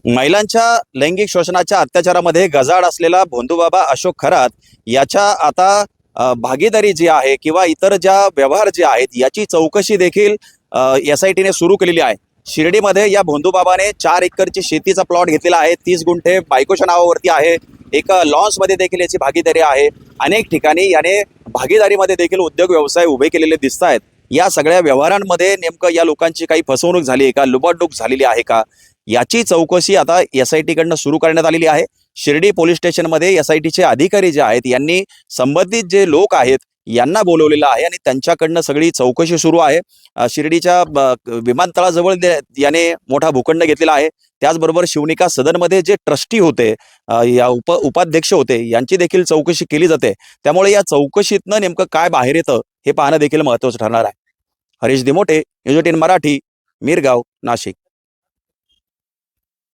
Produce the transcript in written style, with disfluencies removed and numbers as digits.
महिलांच्या लैंगिक शोषणाच्या अत्याचारामध्ये गजाआड असलेला भोंदूबाबा अशोक खरात याच्या आता भागीदारी जी आहे किंवा इतर ज्या व्यवहार जे आहेत याची चौकशी देखील SITने सुरू केलेली आहे। शिर्डीमध्ये या भोंदूबाबाने 4 एकरची शेतीचा प्लॉट घेतलेला आहे। 30 गुंठे बायकोच्या नावावरती आहे। एक लॉन्समध्ये देखील याची भागीदारी आहे। अनेक ठिकाणी याने भागीदारीमध्ये देखील उद्योग व्यवसाय उभे केलेले दिसत आहेत। या सगळ्या व्यवहारांमध्ये नेमकं या लोकांची काही फसवणूक झाली आहे का, लुबाडणूक झालेली आहे का, याची चौकशी आता SIT कडनं सुरू करण्यात आलेली आहे। शिर्डी पोलीस स्टेशनमध्ये SITचे अधिकारी जे आहेत यांनी संबंधित जे लोक आहेत यांना बोलवलेलं आहे आणि त्यांच्याकडनं सगळी चौकशी सुरू आहे। शिर्डीच्या विमानतळाजवळ याने मोठा भूखंड घेतलेला आहे। त्याचबरोबर शिवनिका सदनमध्ये जे ट्रस्टी होते, या उपाध्यक्ष होते, यांची देखील चौकशी केली जाते। त्यामुळे या चौकशीतनं नेमकं काय बाहेर येतं हे पाहणं देखील महत्त्वाचं ठरणार आहे। हरीश दिमोटे, न्यूज 18 मराठी, मिरगाव, नाशिक।